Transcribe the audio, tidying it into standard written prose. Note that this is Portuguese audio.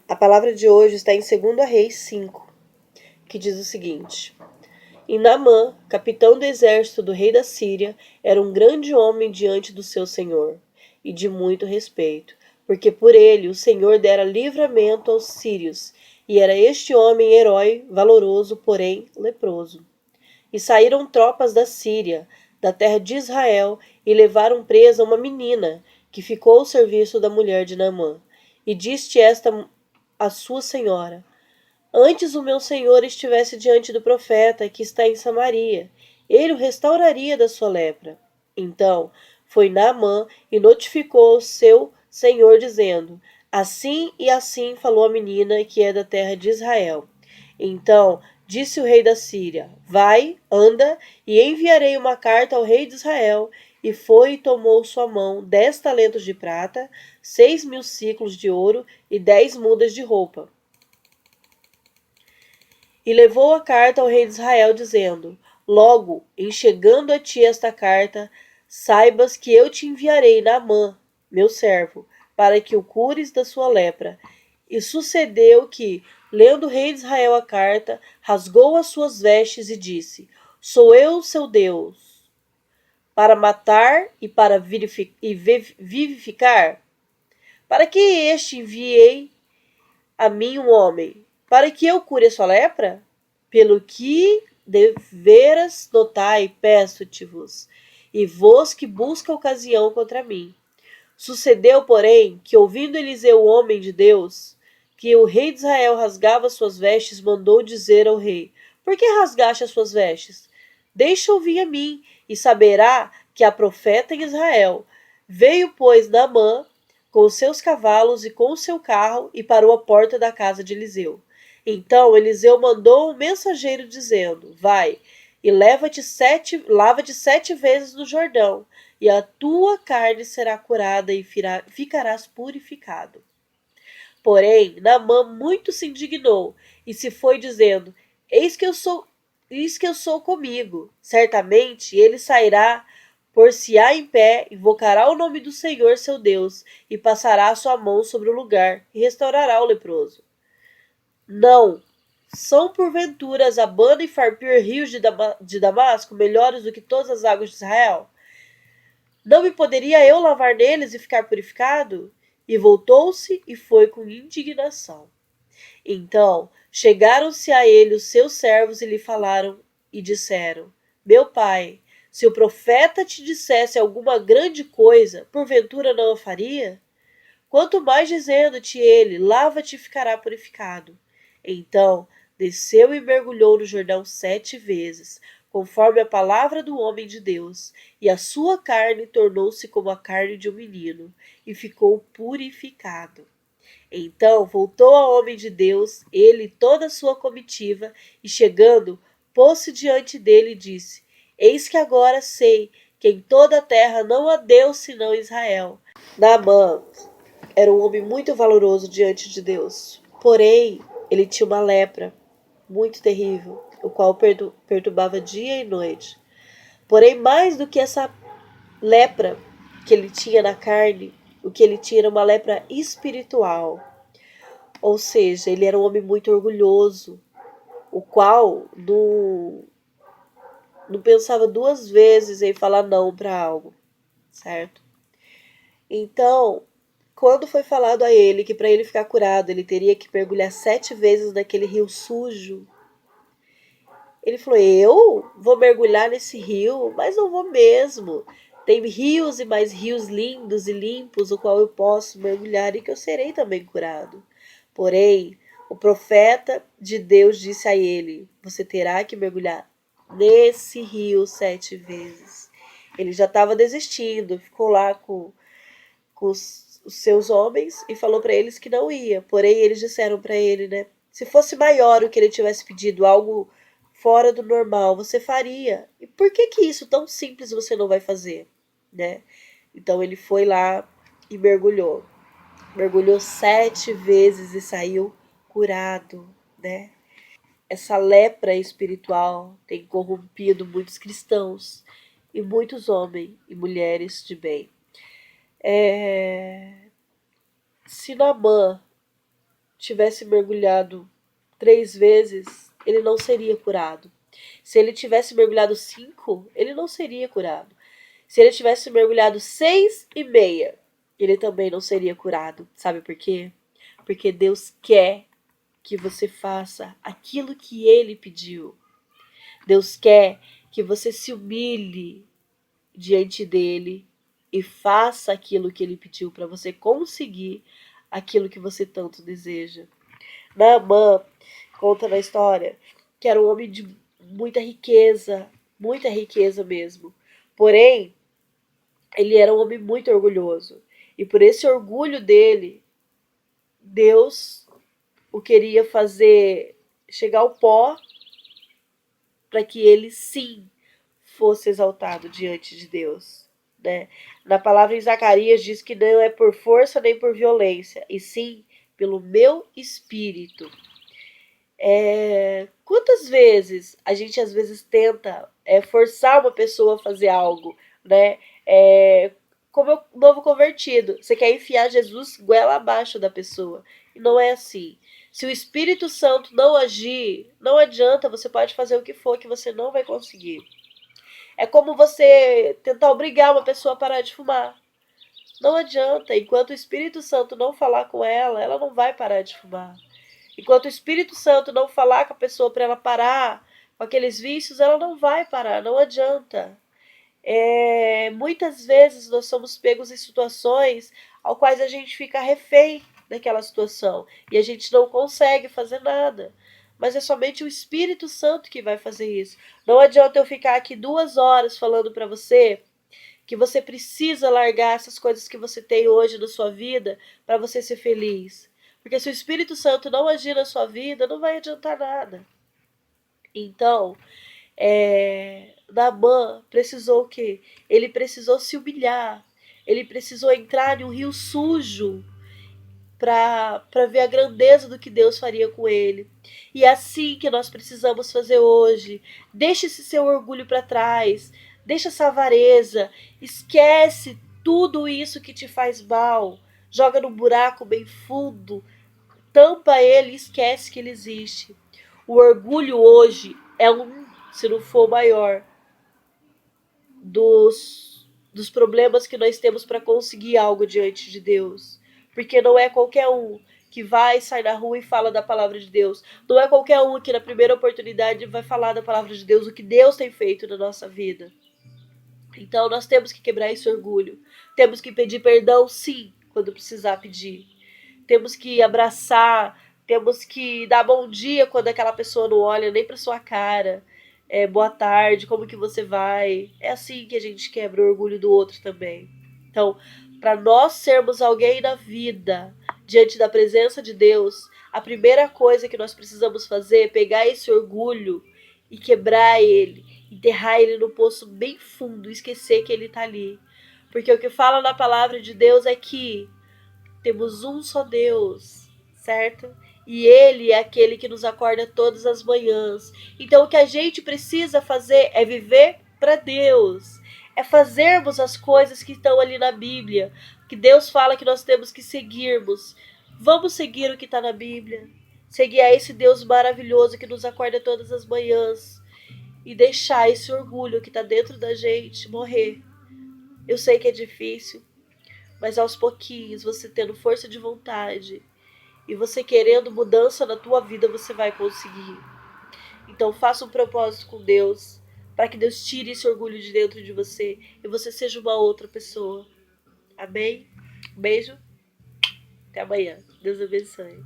A palavra de hoje está em 2 Reis 5, que diz o seguinte: E Naamã, capitão do exército do rei da Síria, era um grande homem diante do seu senhor, e de muito respeito, porque por ele o Senhor dera livramento aos sírios, e era este homem herói, valoroso, porém leproso. E saíram tropas da Síria, da terra de Israel, e levaram presa uma menina, que ficou ao serviço da mulher de Naamã. E disse esta à sua senhora: Antes o meu senhor estivesse diante do profeta que está em Samaria, ele o restauraria da sua lepra. Então foi Naamã e notificou o seu senhor, dizendo: Assim e assim falou a menina que é da terra de Israel. Então disse o rei da Síria: Vai, anda, e enviarei uma carta ao rei de Israel. E foi e tomou sua mão 10 talentos de prata, 6.000 siclos de ouro e 10 mudas de roupa. E levou a carta ao rei de Israel, dizendo: Logo, em chegando a ti esta carta, saibas que eu te enviarei Naamã, meu servo, para que o cures da sua lepra. E sucedeu que, lendo o rei de Israel a carta, rasgou as suas vestes e disse: Sou eu seu Deus, para matar e para vivificar? Para que este enviei a mim um homem? Para que eu cure a sua lepra? Pelo que deveras notai, peço-te-vos, e vós que busca ocasião contra mim. Sucedeu, porém, que ouvindo Eliseu, o homem de Deus, que o rei de Israel rasgava suas vestes, mandou dizer ao rei: Por que rasgaste as suas vestes? Deixa ouvir a mim, e saberá que há profeta em Israel. Veio, pois, Naamã com os seus cavalos e com o seu carro, e parou à porta da casa de Eliseu. Então Eliseu mandou um mensageiro dizendo: Vai e lava-te 7 vezes no Jordão, e a tua carne será curada e ficarás purificado. Porém, Naamã muito se indignou e se foi dizendo: Eis que eu sou comigo. Certamente ele sairá, por-se-á em pé, invocará o nome do Senhor seu Deus, e passará a sua mão sobre o lugar, e restaurará o leproso. Não. São porventura Abana e Farpir rios de Damasco melhores do que todas as águas de Israel? Não me poderia eu lavar neles e ficar purificado? E voltou-se e foi com indignação. Então chegaram-se a ele os seus servos e lhe falaram e disseram: Meu pai, se o profeta te dissesse alguma grande coisa, porventura não a faria? Quanto mais dizendo-te ele: Lava-te e ficará purificado. Então desceu e mergulhou no Jordão 7 vezes, conforme a palavra do homem de Deus, e a sua carne tornou-se como a carne de um menino, e ficou purificado. Então voltou ao homem de Deus, ele e toda a sua comitiva, e chegando, pôs-se diante dele e disse: Eis que agora sei que em toda a terra não há Deus senão Israel. Naamã era um homem muito valoroso diante de Deus. Porém, ele tinha uma lepra muito terrível, o qual perturbava dia e noite. Porém, mais do que essa lepra que ele tinha na carne, o que ele tinha era uma lepra espiritual. Ou seja, ele era um homem muito orgulhoso, o qual não pensava 2 vezes em falar não para algo, certo? Então, quando foi falado a ele que para ele ficar curado ele teria que mergulhar 7 vezes naquele rio sujo, ele falou: Eu vou mergulhar nesse rio, mas não vou mesmo. Tem rios e mais rios lindos e limpos, o qual eu posso mergulhar e que eu serei também curado. Porém, o profeta de Deus disse a ele: Você terá que mergulhar nesse rio 7 vezes. Ele já estava desistindo, ficou lá com os seus homens e falou para eles que não ia. Porém, eles disseram para ele, né? Se fosse maior o que ele tivesse pedido, algo fora do normal, você faria. E por que isso tão simples você não vai fazer, né? Então ele foi lá e mergulhou. Mergulhou 7 vezes e saiu curado, né? Essa lepra espiritual tem corrompido muitos cristãos e muitos homens e mulheres de bem. Se Naamã tivesse mergulhado 3 vezes, ele não seria curado. Se ele tivesse mergulhado 5, ele não seria curado. Se ele tivesse mergulhado 6,5, ele também não seria curado. Sabe por quê? Porque Deus quer que você faça aquilo que ele pediu. Deus quer que você se humilhe diante dele e faça aquilo que ele pediu para você conseguir aquilo que você tanto deseja. Naamã conta na história que era um homem de muita riqueza mesmo. Porém, ele era um homem muito orgulhoso. E por esse orgulho dele, Deus o queria fazer chegar ao pó para que ele sim fosse exaltado diante de Deus. Né? Na palavra em Zacarias diz que não é por força nem por violência, e sim pelo meu espírito. Quantas vezes a gente às vezes tenta forçar uma pessoa a fazer algo, né? Como o novo convertido, você quer enfiar Jesus goela abaixo da pessoa. E não é assim. Se o Espírito Santo não agir, não adianta, você pode fazer o que for que você não vai conseguir. É como você tentar obrigar uma pessoa a parar de fumar. Não adianta, enquanto o Espírito Santo não falar com ela não vai parar de fumar. Enquanto o Espírito Santo não falar com a pessoa para ela parar com aqueles vícios, ela não vai parar, não adianta. Muitas vezes nós somos pegos em situações ao quais a gente fica refém daquela situação e a gente não consegue fazer nada. Mas é somente o Espírito Santo que vai fazer isso. Não adianta eu ficar aqui 2 horas falando para você que você precisa largar essas coisas que você tem hoje na sua vida para você ser feliz. Porque se o Espírito Santo não agir na sua vida, não vai adiantar nada. Então, Naamã precisou o quê? Ele precisou se humilhar. Ele precisou entrar em um rio sujo para ver a grandeza do que Deus faria com ele. E é assim que nós precisamos fazer hoje. Deixe esse seu orgulho para trás. Deixa essa avareza. Esquece tudo isso que te faz mal. Joga num buraco bem fundo. Tampa ele e esquece que ele existe. O orgulho hoje é se não for o maior, dos problemas que nós temos para conseguir algo diante de Deus. Porque não é qualquer um que vai sair na rua e fala da palavra de Deus. Não é qualquer um que na primeira oportunidade vai falar da palavra de Deus, o que Deus tem feito na nossa vida. Então nós temos que quebrar esse orgulho. Temos que pedir perdão, sim, quando precisar pedir. Temos que abraçar, temos que dar bom dia quando aquela pessoa não olha nem para sua cara. Boa tarde, como que você vai? É assim que a gente quebra o orgulho do outro também. Então, para nós sermos alguém na vida, diante da presença de Deus, a primeira coisa que nós precisamos fazer é pegar esse orgulho e quebrar ele, enterrar ele no poço bem fundo, esquecer que ele está ali. Porque o que fala na palavra de Deus é que temos um só Deus, certo? E Ele é aquele que nos acorda todas as manhãs. Então o que a gente precisa fazer é viver para Deus. É fazermos as coisas que estão ali na Bíblia. Que Deus fala que nós temos que seguirmos. Vamos seguir o que está na Bíblia. Seguir a esse Deus maravilhoso que nos acorda todas as manhãs. E deixar esse orgulho que está dentro da gente morrer. Eu sei que é difícil. Mas aos pouquinhos, você tendo força de vontade e você querendo mudança na tua vida, você vai conseguir. Então faça um propósito com Deus, para que Deus tire esse orgulho de dentro de você e você seja uma outra pessoa. Amém? Beijo. Até amanhã. Deus abençoe.